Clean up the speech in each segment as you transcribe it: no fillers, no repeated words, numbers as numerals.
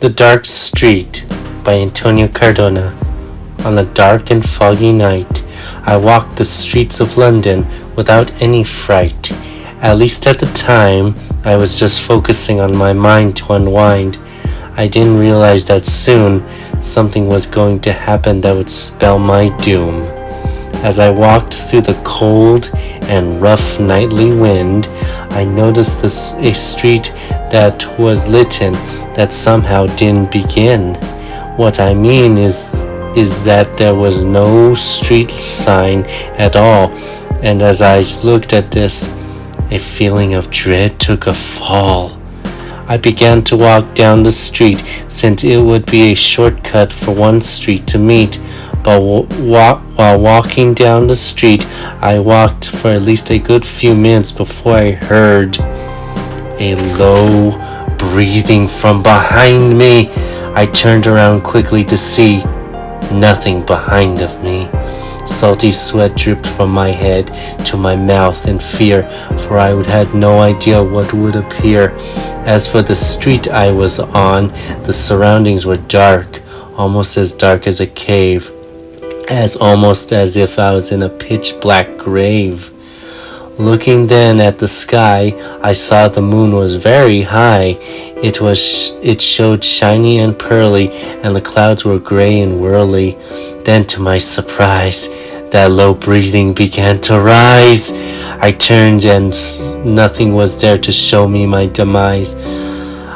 The Dark Street by Antonio Cardona. On a dark and foggy night, I walked the streets of London without any fright. At least at the time, I was just focusing on my mind to unwind. I didn't realize that soon something was going to happen that would spell my doom. As I walked through the cold and rough nightly wind, I noticed a street that was lighten, that somehow didn't begin. What I mean is that there was no street sign at all, and as I looked at this, a feeling of dread took a fall. I began to walk down the street, since it would be a shortcut for one street to meet. But while walking down the street, I walked for at least a good few minutes before I heard a low breathing from behind me. I turned around quickly to see nothing behind of me. Salty sweat dripped from my head to my mouth in fear, for I had no idea what would appear. As for the street I was on, the surroundings were dark, almost as dark as a cave, almost as if I was in a pitch-black grave. Looking then at the sky, I saw the moon was very high. It showed shiny and pearly, and the clouds were gray and whirly. Then, to my surprise, that low breathing began to rise. I turned, and nothing was there to show me my demise.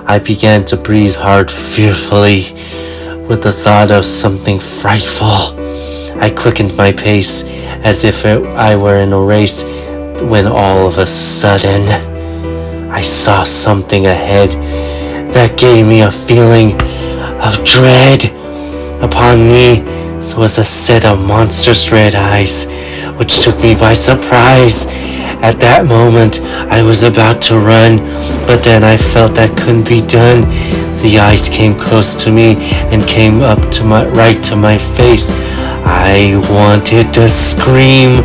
I began to breathe hard, fearfully, with the thought of something frightful. I quickened my pace, as if I were in a race, when all of a sudden, I saw something ahead that gave me a feeling of dread. Upon me was a set of monstrous red eyes, which took me by surprise. At that moment, I was about to run, but then I felt that couldn't be done. The eyes came close to me and came up to right to my face. I wanted to scream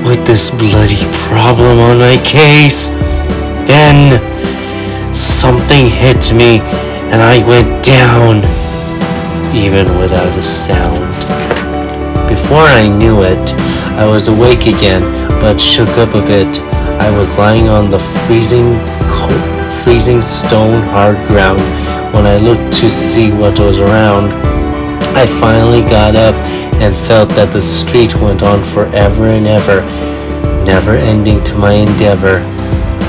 with this bloody problem on my case. Then something hit me and I went down, even without a sound. Before I knew it, I was awake again, but shook up a bit. I was lying on the freezing stone hard ground. When I looked to see what was around, I finally got up and felt that the street went on forever and ever, never ending to my endeavor.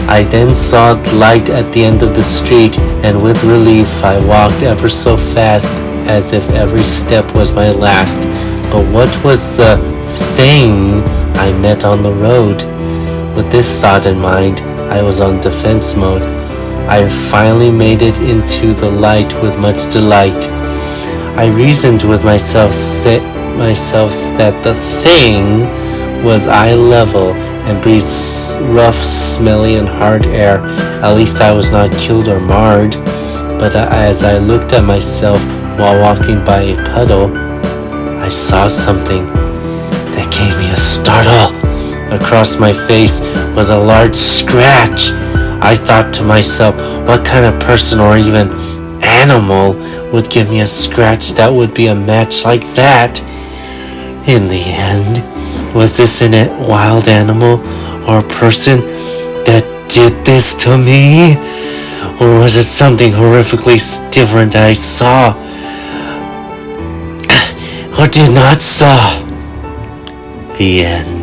I then saw light at the end of the street, and with relief I walked ever so fast, as if every step was my last. But what was the thing I met on the road? With this thought in mind, I was on defense mode. I finally made it into the light with much delight. I reasoned with myself that the thing was eye level and breathed rough, smelly, and hard air. At least I was not killed or marred. But as I looked at myself while walking by a puddle, I saw something that gave me a startle. Across my face was a large scratch. I thought to myself, what kind of person or even animal would give me a scratch that would be a match like that? In the end, was this a wild animal or a person that did this to me? Or was it something horrifically different I saw or did not saw? The end.